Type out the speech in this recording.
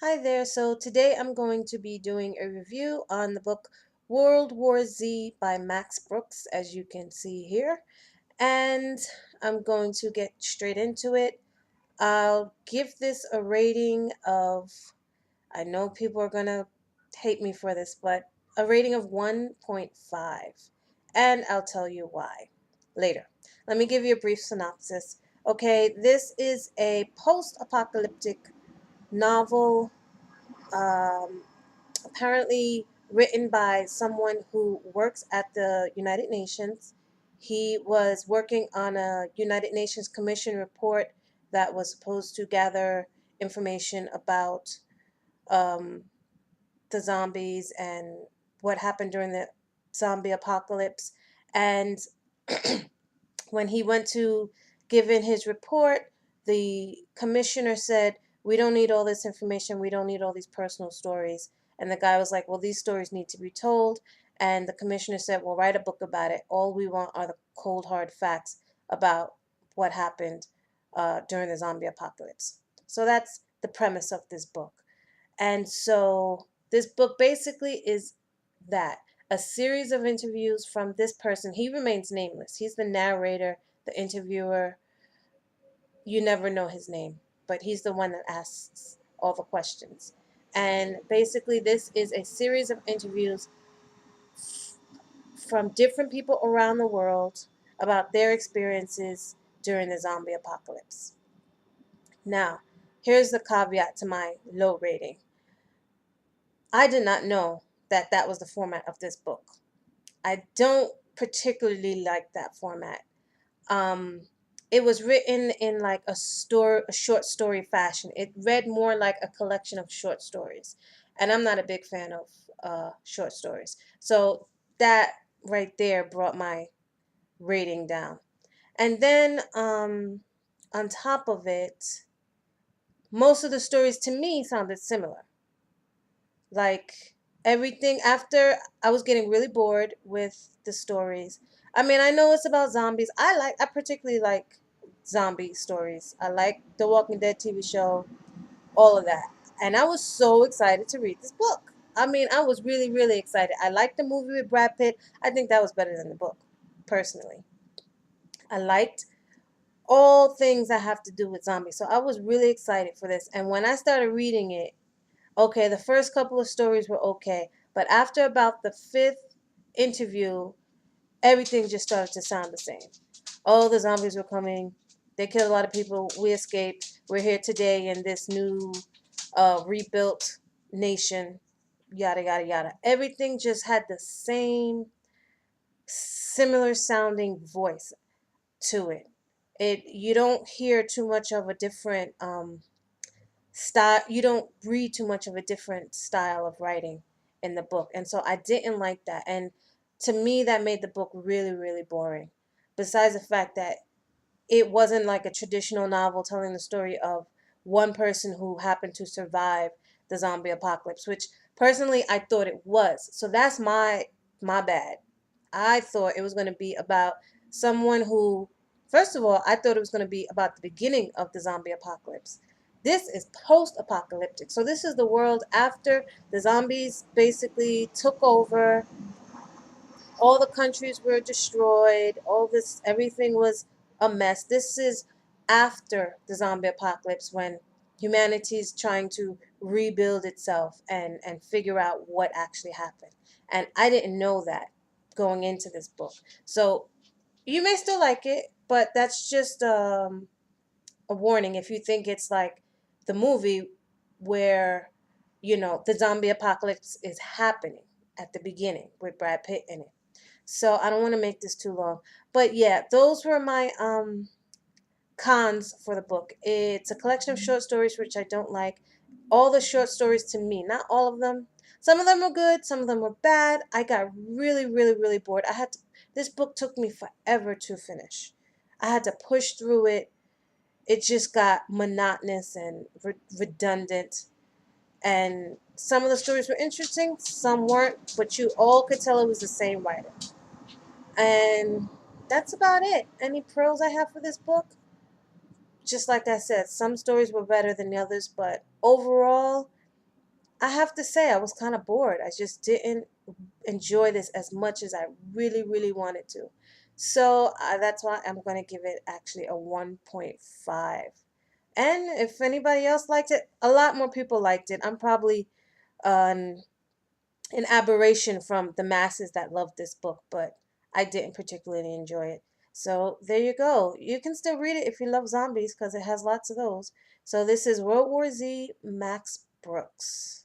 Hi there. So today I'm going to be doing a review on the book World War Z by Max Brooks, as you can see here. And I'm going to get straight into it. I'll give this a rating of, I know people are going to hate me for this, but a rating of 1.5. And I'll tell you why later. Let me give you a brief synopsis. Okay, this is a post apocalyptic novel, um, apparently written by someone who works at the United Nations. He was working on a United Nations Commission report that was supposed to gather information about um, the zombies and what happened during the zombie apocalypse. And when he went to give in his report, the commissioner said, "We don't need all this information. We don't need all these personal stories." And the guy was like, "Well, these stories need to be told." And the commissioner said, "Well, write a book about it. All we want are the cold, hard facts about what happened during the zombie apocalypse." So that's the premise of this book. And so this book basically is that a series of interviews from this person. He remains nameless. He's the narrator, the interviewer. You never know his name, but he's the one that asks all the questions. And basically, this is a series of interviews from different people around the world about their experiences during the zombie apocalypse. Now, here's the caveat to my low rating. I did not know that that was the format of this book. I don't particularly like that format. Um, it was written in like a short story fashion. It read more like a collection of short stories, and I'm not a big fan of short stories. So that right there brought my rating down. And then on top of it, most of the stories to me sounded similar. Like everything after I was getting really bored with the stories. I mean, I know it's about zombies. I particularly like zombie stories. I like the Walking Dead TV show, all of that. And I was so excited to read this book. I mean, I was really, really excited. I liked the movie with Brad Pitt. I think that was better than the book, personally. I liked all things that have to do with zombies. So I was really excited for this. And when I started reading it, okay, the first couple of stories were okay, but after about the fifth interview, everything just started to sound the same. Oh, the zombies were coming. They killed a lot of people. We escaped. We're here today in this new rebuilt nation. Yada, yada, yada. Everything just had the same similar sounding voice to it. You don't hear too much of a different style. You don't read too much of a different style of writing in the book, and so I didn't like that. And to me, that made the book really, really boring. Besides the fact that it wasn't like a traditional novel telling the story of one person who happened to survive the zombie apocalypse, which personally I thought it was. So that's my bad. I thought it was going to be about someone who, first of all, I thought it was going to be about the beginning of the zombie apocalypse. This is post apocalyptic. So this is the world after the zombies basically took over. All the countries were destroyed. All this, everything was a mess. This is after the zombie apocalypse when humanity's trying to rebuild itself and figure out what actually happened. And I didn't know that going into this book. So you may still like it, but that's just a warning if you think it's like the movie where, the zombie apocalypse is happening at the beginning with Brad Pitt in it. So I don't want to make this too long. But yeah, those were my cons for the book. It's a collection of short stories which I don't like. All the short stories to me, not all of them. Some of them were good, some of them were bad. I got really, really, really bored. This book took me forever to finish. I had to push through it. It just got monotonous and redundant. And some of the stories were interesting, some weren't, but you all could tell it was the same writer. And that's about it. Any pros I have for this book? Just like I said, some stories were better than the others, but overall, I have to say I was kind of bored. I just didn't enjoy this as much as I really, really wanted to. So that's why I'm going to give it actually a 1.5. And if anybody else liked it, a lot more people liked it. I'm probably an, an aberration from the masses that loved this book, but I didn't particularly enjoy it. So there you go. You can still read it if you love zombies because it has lots of those. So this is World War Z, Max Brooks.